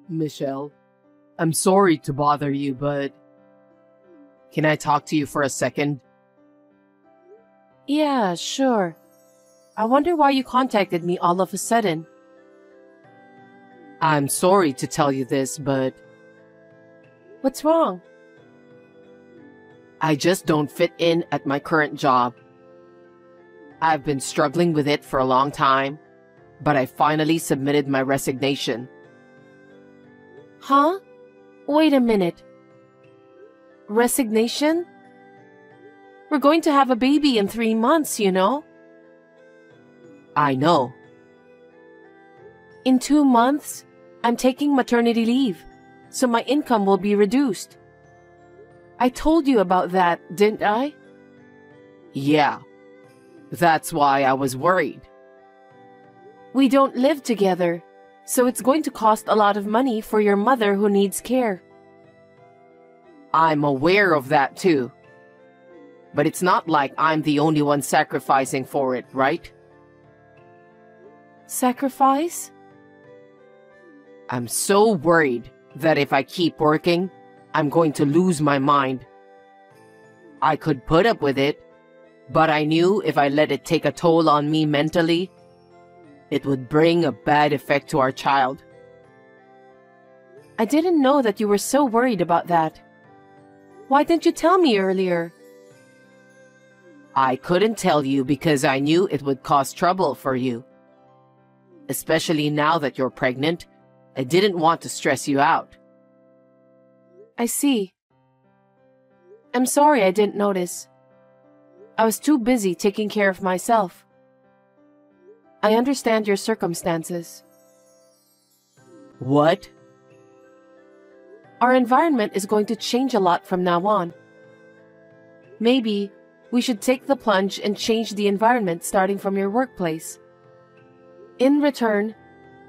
Michelle, I'm sorry to bother you, but can I talk to you for a second? Yeah, sure. I wonder why you contacted me all of a sudden. I'm sorry to tell you this, but What's wrong? I just don't fit in at my current job. I've been struggling with it for a long time, but I finally submitted my resignation. Huh? Wait a minute. Resignation? We're going to have a baby in 3 months, you know? I know. In 2 months, I'm taking maternity leave, so my income will be reduced. I told you about that, didn't I? Yeah, that's why I was worried. We don't live together, so it's going to cost a lot of money for your mother who needs care. I'm aware of that too. But it's not like I'm the only one sacrificing for it, right? Sacrifice? I'm so worried that if I keep working, I'm going to lose my mind. I could put up with it, but I knew if I let it take a toll on me mentally, it would bring a bad effect to our child. I didn't know that you were so worried about that. Why didn't you tell me earlier? I couldn't tell you because I knew it would cause trouble for you. Especially now that you're pregnant, I didn't want to stress you out. I see. I'm sorry I didn't notice. I was too busy taking care of myself. I understand your circumstances. What? Our environment is going to change a lot from now on. Maybe we should take the plunge and change the environment starting from your workplace. In return,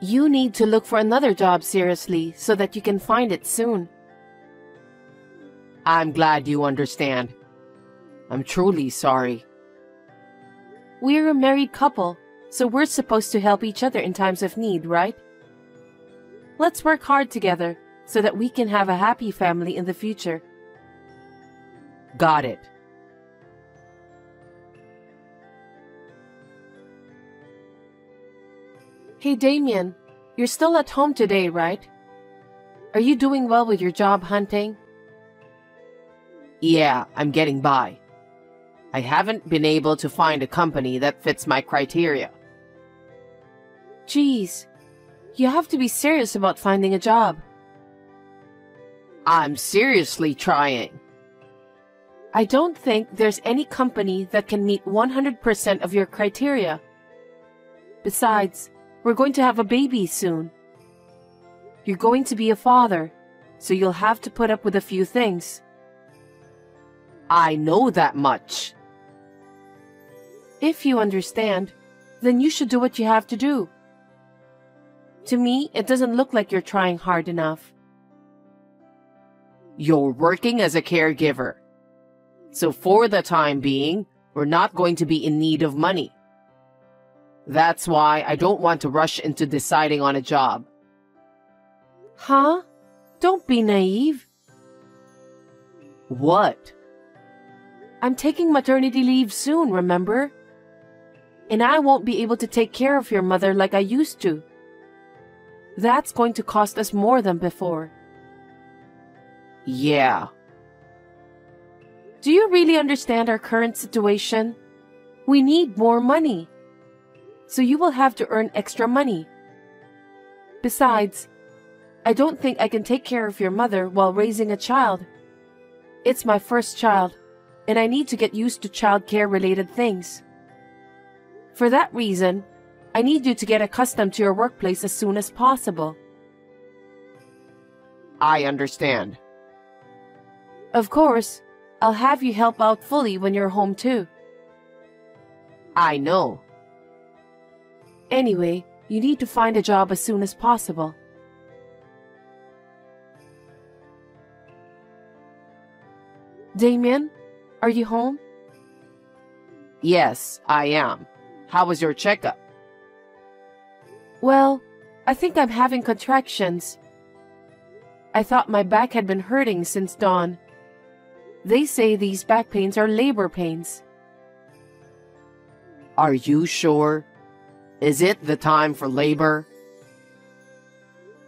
you need to look for another job seriously so that you can find it soon. I'm glad you understand. I'm truly sorry. We're a married couple, so we're supposed to help each other in times of need, right? Let's work hard together so that we can have a happy family in the future. Got it. Hey Damien, you're still at home today, right? Are you doing well with your job hunting? Yeah, I'm getting by. I haven't been able to find a company that fits my criteria. Geez, you have to be serious about finding a job. I'm seriously trying. I don't think there's any company that can meet 100% of your criteria. Besides, we're going to have a baby soon. You're going to be a father, so you'll have to put up with a few things. I know that much. If you understand, then you should do what you have to do. To me, it doesn't look like you're trying hard enough. You're working as a caregiver. So for the time being, we're not going to be in need of money. That's why I don't want to rush into deciding on a job. Huh? Don't be naive. What? I'm taking maternity leave soon, remember? And I won't be able to take care of your mother like I used to. That's going to cost us more than before. Yeah. Do you really understand our current situation? We need more money. So you will have to earn extra money. Besides, I don't think I can take care of your mother while raising a child. It's my first child, and I need to get used to childcare-related things. For that reason, I need you to get accustomed to your workplace as soon as possible. I understand. Of course, I'll have you help out fully when you're home too. I know. Anyway, you need to find a job as soon as possible. Damien, are you home? Yes, I am. How was your checkup? Well, I think I'm having contractions. I thought my back had been hurting since dawn. They say these back pains are labor pains. Are you sure? Is it the time for labor?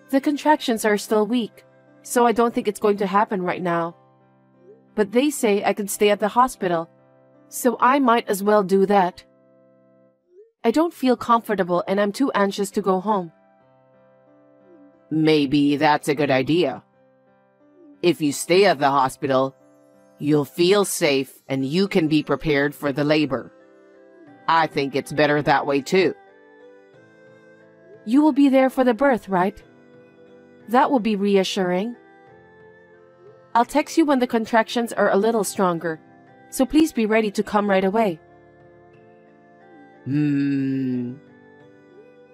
The contractions are still weak, so I don't think it's going to happen right now. But they say I could stay at the hospital, so I might as well do that. I don't feel comfortable and I'm too anxious to go home. Maybe that's a good idea. If you stay at the hospital, you'll feel safe and you can be prepared for the labor. I think it's better that way too. You will be there for the birth, right? That will be reassuring. I'll text you when the contractions are a little stronger, so please be ready to come right away.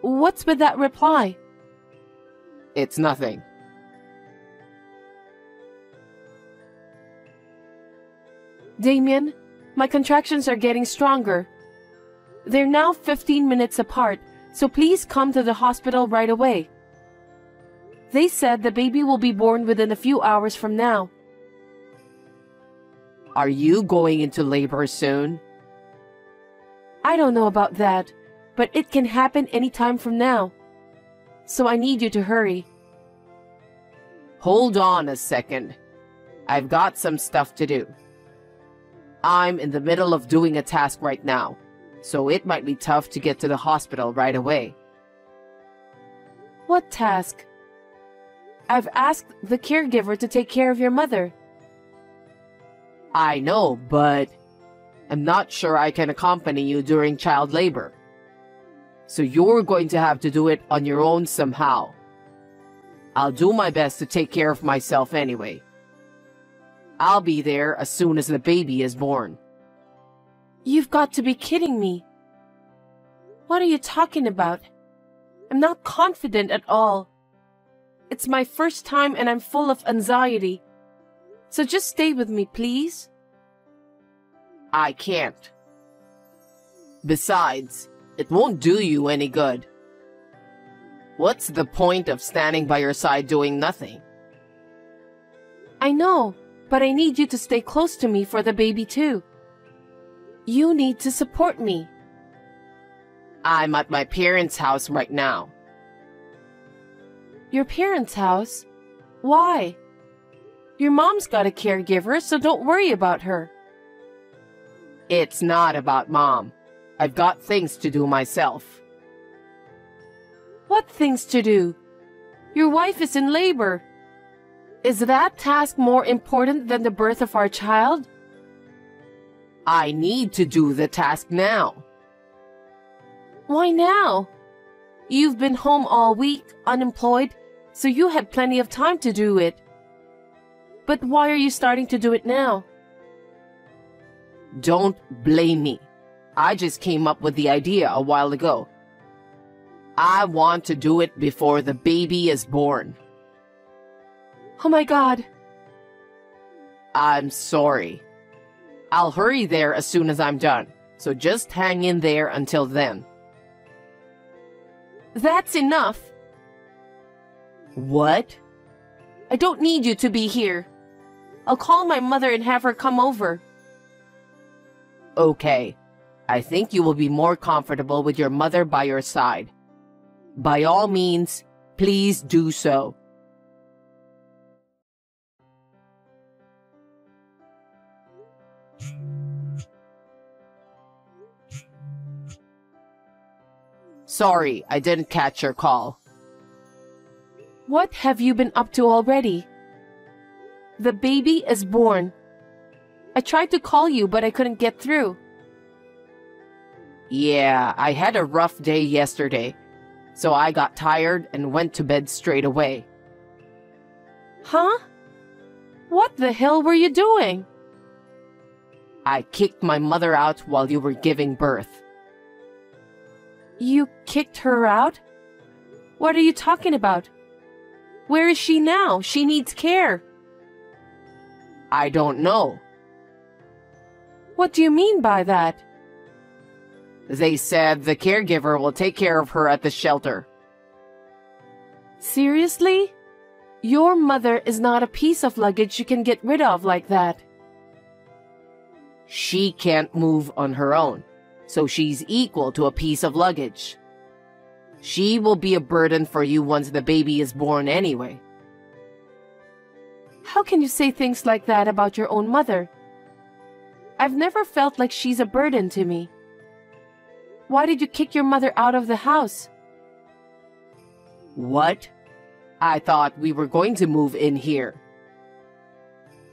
What's with that reply? It's nothing. Damien, my contractions are getting stronger. They're now 15 minutes apart, so please come to the hospital right away. They said the baby will be born within a few hours from now. Are you going into labor soon? I don't know about that, but it can happen any time from now. So I need you to hurry. Hold on a second. I've got some stuff to do. I'm in the middle of doing a task right now, so it might be tough to get to the hospital right away. What task? I've asked the caregiver to take care of your mother. I know, but I'm not sure I can accompany you during child labor. So you're going to have to do it on your own somehow. I'll do my best to take care of myself anyway. I'll be there as soon as the baby is born. You've got to be kidding me. What are you talking about? I'm not confident at all. It's my first time and I'm full of anxiety. So just stay with me, please. I can't. Besides, it won't do you any good. What's the point of standing by your side doing nothing? I know, but I need you to stay close to me for the baby too. You need to support me. I'm at my parents' house right now. Your parents' house? Why? Your mom's got a caregiver, so don't worry about her. It's not about Mom. I've got things to do myself. What things to do? Your wife is in labor. Is that task more important than the birth of our child? I need to do the task now. Why now? You've been home all week, unemployed, so you had plenty of time to do it. But why are you starting to do it now? Don't blame me. I just came up with the idea a while ago. I want to do it before the baby is born. Oh my God. I'm sorry. I'll hurry there as soon as I'm done, so just hang in there until then. That's enough. What? I don't need you to be here. I'll call my mother and have her come over. Okay. I think you will be more comfortable with your mother by your side. By all means, please do so. Sorry, I didn't catch your call. What have you been up to already? The baby is born. I tried to call you, but I couldn't get through. Yeah, I had a rough day yesterday, so I got tired and went to bed straight away. Huh? What the hell were you doing? I kicked my mother out while you were giving birth. You kicked her out? What are you talking about? Where is she now? She needs care. I don't know. What do you mean by that? They said the caregiver will take care of her at the shelter. Seriously? Your mother is not a piece of luggage you can get rid of like that. She can't move on her own, so she's equal to a piece of luggage. She will be a burden for you once the baby is born anyway. How can you say things like that about your own mother? I've never felt like she's a burden to me. Why did you kick your mother out of the house? What? I thought we were going to move in here.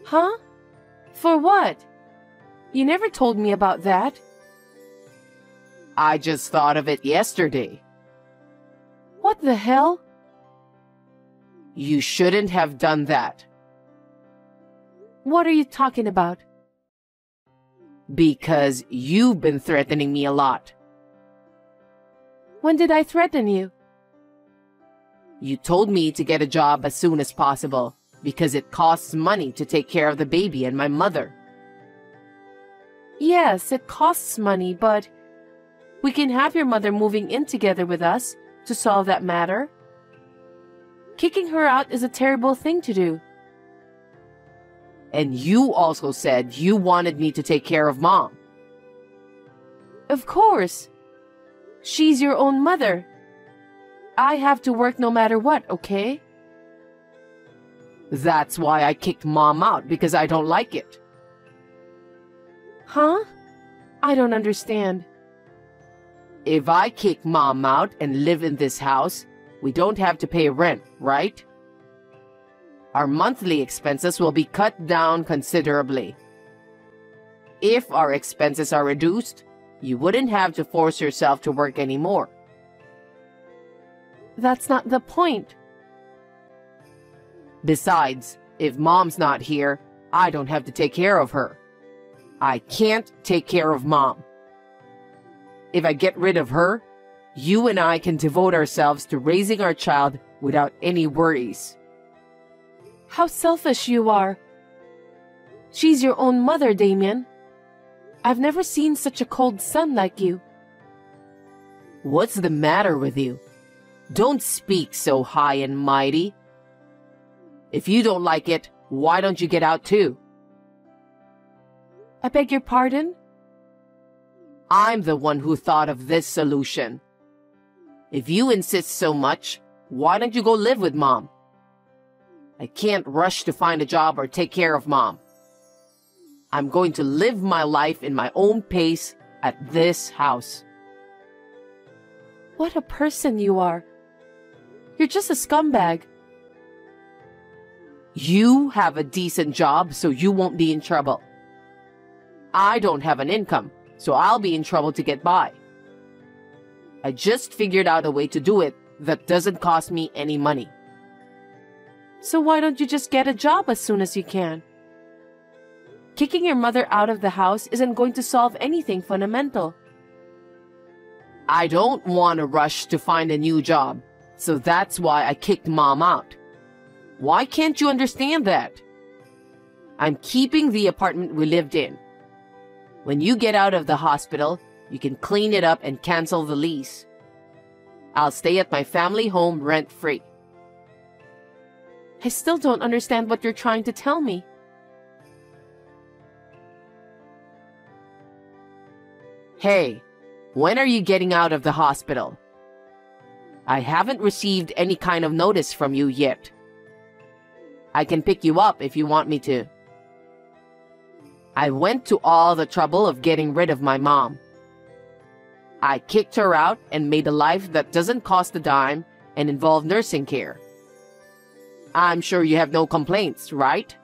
Huh? For what? You never told me about that. I just thought of it yesterday. What the hell? You shouldn't have done that. What are you talking about? Because you've been threatening me a lot. When did I threaten you? You told me to get a job as soon as possible because it costs money to take care of the baby and my mother. Yes, it costs money, but we can have your mother moving in together with us to solve that matter. Kicking her out is a terrible thing to do. And you also said you wanted me to take care of Mom. Of course. She's your own mother. I have to work no matter what, okay? That's why I kicked Mom out, because I don't like it. Huh? I don't understand. If I kick Mom out and live in this house, we don't have to pay rent, right? Our monthly expenses will be cut down considerably. If our expenses are reduced, you wouldn't have to force yourself to work anymore. That's not the point. Besides, if Mom's not here, I don't have to take care of her. I can't take care of Mom. If I get rid of her, you and I can devote ourselves to raising our child without any worries. How selfish you are. She's your own mother, Damien. I've never seen such a cold son like you. What's the matter with you? Don't speak so high and mighty. If you don't like it, why don't you get out too? I beg your pardon? I'm the one who thought of this solution. If you insist so much, why don't you go live with Mom? I can't rush to find a job or take care of Mom. I'm going to live my life in my own pace at this house. What a person you are. You're just a scumbag. You have a decent job, so you won't be in trouble. I don't have an income, so I'll be in trouble to get by. I just figured out a way to do it that doesn't cost me any money. So why don't you just get a job as soon as you can? Kicking your mother out of the house isn't going to solve anything fundamental. I don't want to rush to find a new job, so that's why I kicked Mom out. Why can't you understand that? I'm keeping the apartment we lived in. When you get out of the hospital, you can clean it up and cancel the lease. I'll stay at my family home rent-free. I still don't understand what you're trying to tell me. Hey, when are you getting out of the hospital? I haven't received any kind of notice from you yet. I can pick you up if you want me to. I went to all the trouble of getting rid of my mom. I kicked her out and made a life that doesn't cost a dime and involve nursing care. I'm sure you have no complaints, right?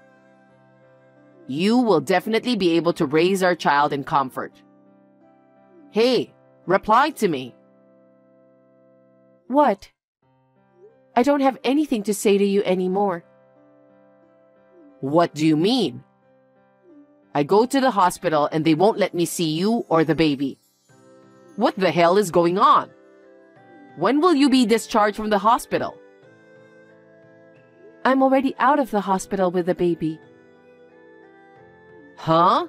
You will definitely be able to raise our child in comfort. Hey, reply to me. What? I don't have anything to say to you anymore. What do you mean? I go to the hospital and they won't let me see you or the baby. What the hell is going on? When will you be discharged from the hospital? I'm already out of the hospital with the baby. Huh?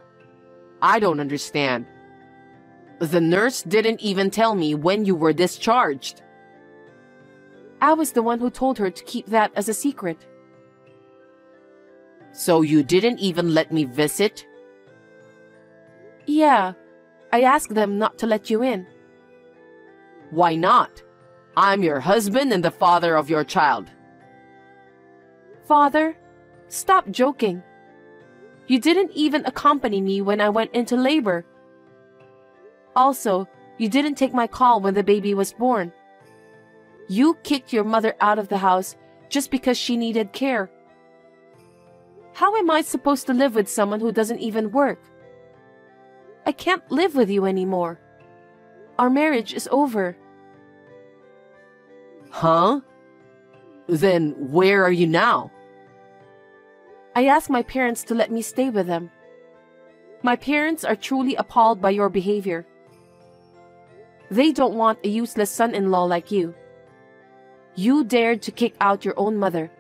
I don't understand. The nurse didn't even tell me when you were discharged. I was the one who told her to keep that as a secret. So you didn't even let me visit? Yeah, I asked them not to let you in. Why not? I'm your husband and the father of your child. Father, stop joking. You didn't even accompany me when I went into labor. Also, you didn't take my call when the baby was born. You kicked your mother out of the house just because she needed care. How am I supposed to live with someone who doesn't even work? I can't live with you anymore. Our marriage is over. Huh? Then where are you now? I asked my parents to let me stay with them. My parents are truly appalled by your behavior. They don't want a useless son-in-law like you. You dared to kick out your own mother.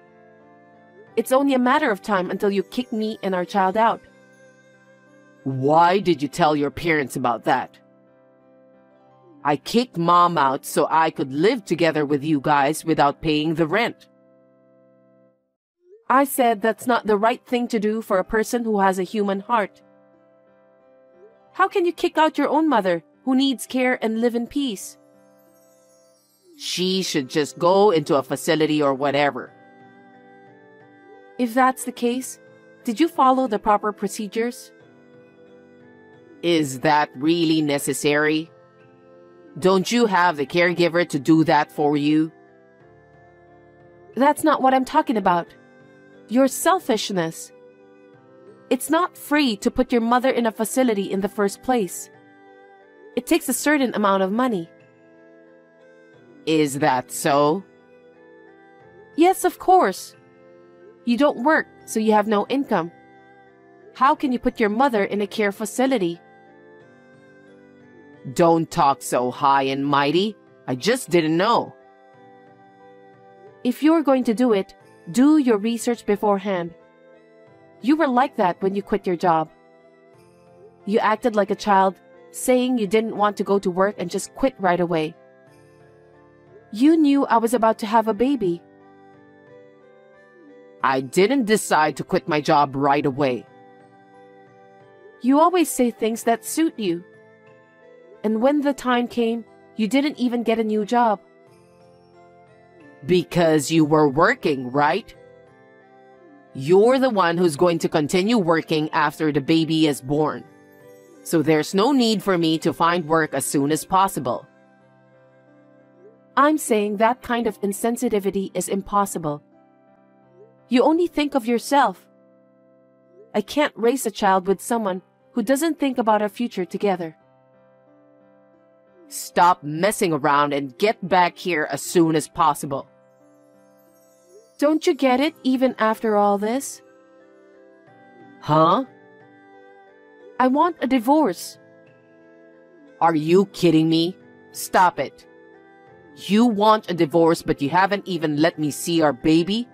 It's only a matter of time until you kick me and our child out. Why did you tell your parents about that? I kicked Mom out so I could live together with you guys without paying the rent. I said that's not the right thing to do for a person who has a human heart. How can you kick out your own mother who needs care and live in peace? She should just go into a facility or whatever. If that's the case, did you follow the proper procedures? Is that really necessary? Don't you have the caregiver to do that for you? That's not what I'm talking about. Your selfishness. It's not free to put your mother in a facility in the first place. It takes a certain amount of money. Is that so? Yes, of course. You don't work, so you have no income. How can you put your mother in a care facility? Don't talk so high and mighty. I just didn't know. If you're going to do it, do your research beforehand. You were like that when you quit your job. You acted like a child, saying you didn't want to go to work and just quit right away. You knew I was about to have a baby. I didn't decide to quit my job right away. You always say things that suit you. And when the time came, you didn't even get a new job. Because you were working, right? You're the one who's going to continue working after the baby is born. So there's no need for me to find work as soon as possible. I'm saying that kind of insensitivity is impossible. You only think of yourself. I can't raise a child with someone who doesn't think about our future together. Stop messing around and get back here as soon as possible. Don't you get it even after all this? Huh? I want a divorce. Are you kidding me? Stop it. You want a divorce, but you haven't even let me see our baby?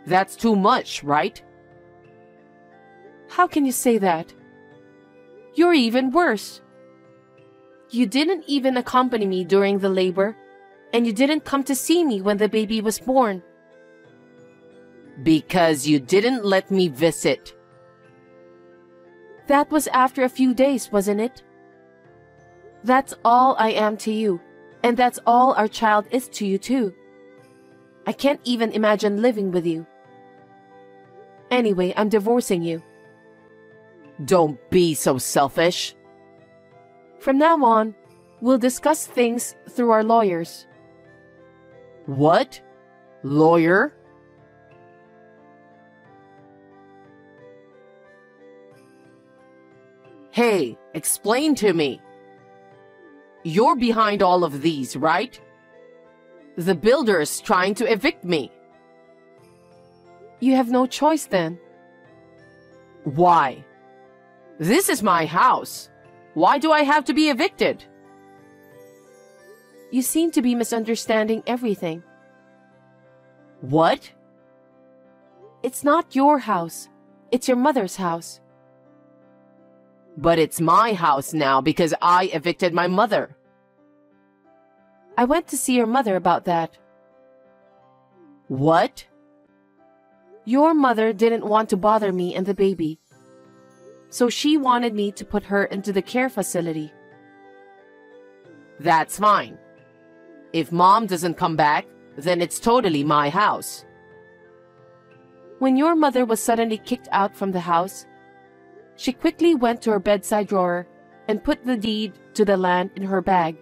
That's too much, right? How can you say that? You're even worse. You didn't even accompany me during the labor, and you didn't come to see me when the baby was born. Because you didn't let me visit. That was after a few days, wasn't it? That's all I am to you, and that's all our child is to you too. I can't even imagine living with you. Anyway, I'm divorcing you. Don't be so selfish. From now on, we'll discuss things through our lawyers. What? Lawyer? Hey, explain to me. You're behind all of these, right? The builder's trying to evict me. You have no choice then. Why? This is my house. Why do I have to be evicted? You seem to be misunderstanding everything. What? It's not your house. It's your mother's house. But it's my house now because I evicted my mother. I went to see your mother about that. What? Your mother didn't want to bother me and the baby, so she wanted me to put her into the care facility. That's fine. If Mom doesn't come back, then it's totally my house. When your mother was suddenly kicked out from the house, she quickly went to her bedside drawer and put the deed to the land in her bag.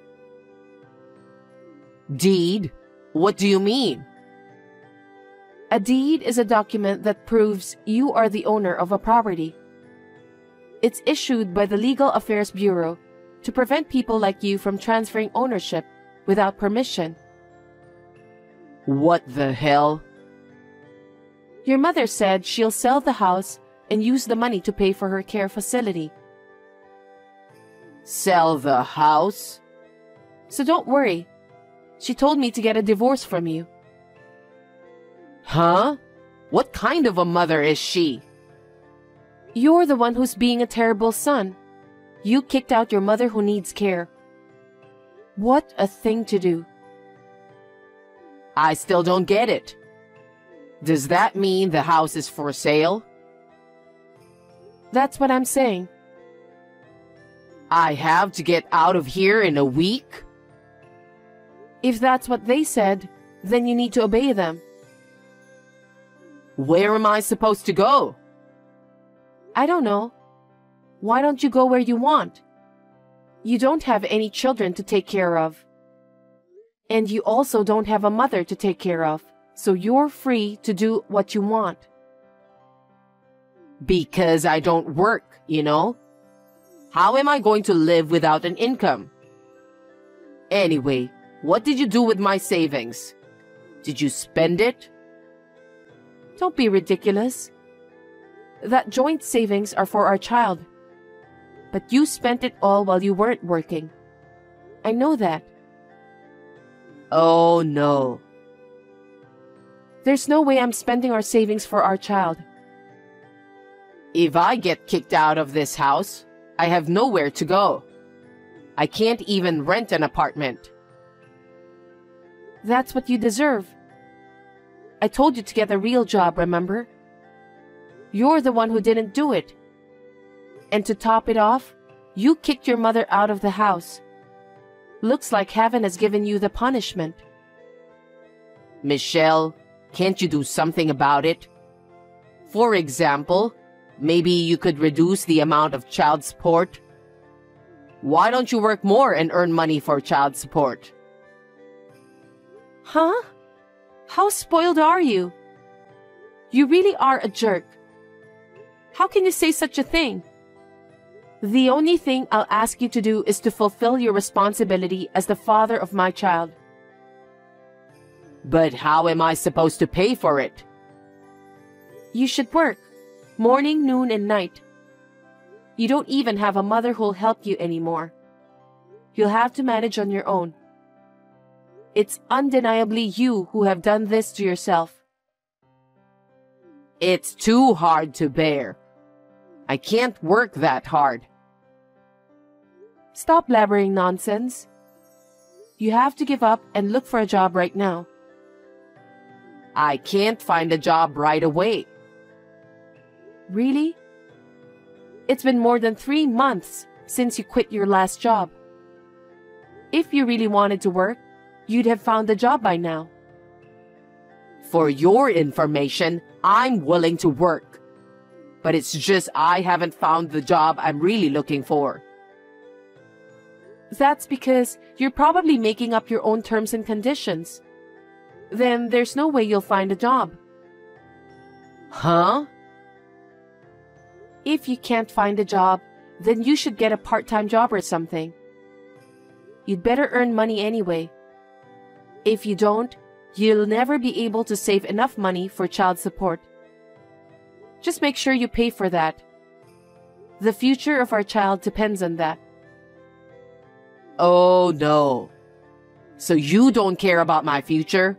Deed? What do you mean? A deed is a document that proves you are the owner of a property. It's issued by the Legal Affairs Bureau to prevent people like you from transferring ownership without permission. What the hell? Your mother said she'll sell the house and use the money to pay for her care facility. Sell the house? So don't worry. She told me to get a divorce from you. Huh? What kind of a mother is she? You're the one who's being a terrible son. You kicked out your mother who needs care. What a thing to do. I still don't get it. Does that mean the house is for sale? That's what I'm saying. I have to get out of here in a week? If that's what they said, then you need to obey them. Where am I supposed to go? I don't know. Why don't you go where you want? You don't have any children to take care of. And you also don't have a mother to take care of, so you're free to do what you want. Because I don't work, you know? How am I going to live without an income? Anyway, what did you do with my savings? Did you spend it? Don't be ridiculous. That joint savings are for our child. But you spent it all while you weren't working. I know that. Oh no. There's no way I'm spending our savings for our child. If I get kicked out of this house, I have nowhere to go. I can't even rent an apartment. That's what you deserve. I told you to get a real job, remember? You're the one who didn't do it. And to top it off, you kicked your mother out of the house. Looks like heaven has given you the punishment. Michelle, can't you do something about it? For example, maybe you could reduce the amount of child support. Why don't you work more and earn money for child support? Huh? How spoiled are you? You really are a jerk. How can you say such a thing? The only thing I'll ask you to do is to fulfill your responsibility as the father of my child. But how am I supposed to pay for it? You should work, morning, noon, and night. You don't even have a mother who'll help you anymore. You'll have to manage on your own. It's undeniably you who have done this to yourself. It's too hard to bear. I can't work that hard. Stop blabbering nonsense. You have to give up and look for a job right now. I can't find a job right away. Really? It's been more than 3 months since you quit your last job. If you really wanted to work, you'd have found a job by now. For your information, I'm willing to work. But it's just I haven't found the job I'm really looking for. That's because you're probably making up your own terms and conditions. Then there's no way you'll find a job. Huh? If you can't find a job, then you should get a part-time job or something. You'd better earn money anyway. If you don't, you'll never be able to save enough money for child support. Just make sure you pay for that. The future of our child depends on that. Oh no. So you don't care about my future?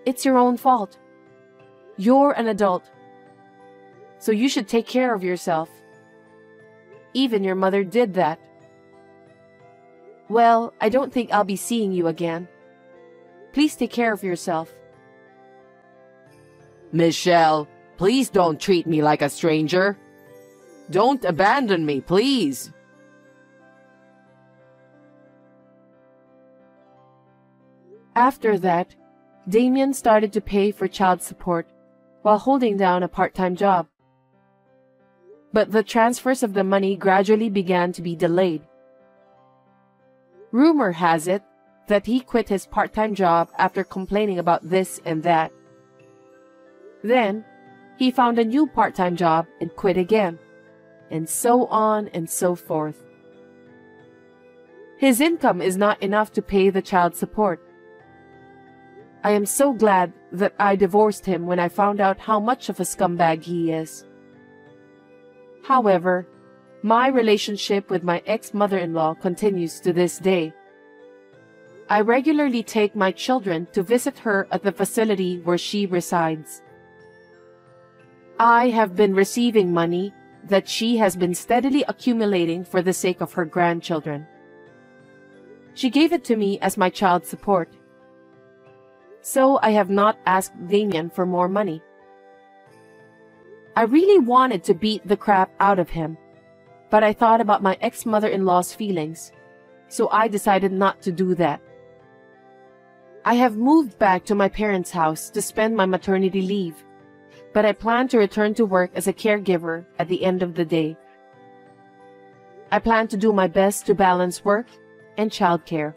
It's your own fault. You're an adult. So you should take care of yourself. Even your mother did that. Well, I don't think I'll be seeing you again. Please take care of yourself. Michelle, please don't treat me like a stranger. Don't abandon me, please. After that, Damien started to pay for child support while holding down a part-time job. But the transfers of the money gradually began to be delayed. Rumor has it that he quit his part-time job after complaining about this and that. Then, he found a new part-time job and quit again, and so on and so forth. His income is not enough to pay the child support. I am so glad that I divorced him when I found out how much of a scumbag he is. However, my relationship with my ex-mother-in-law continues to this day. I regularly take my children to visit her at the facility where she resides. I have been receiving money that she has been steadily accumulating for the sake of her grandchildren. She gave it to me as my child support. So I have not asked Damien for more money. I really wanted to beat the crap out of him, but I thought about my ex-mother-in-law's feelings, so I decided not to do that. I have moved back to my parents' house to spend my maternity leave, but I plan to return to work as a caregiver at the end of the day. I plan to do my best to balance work and childcare.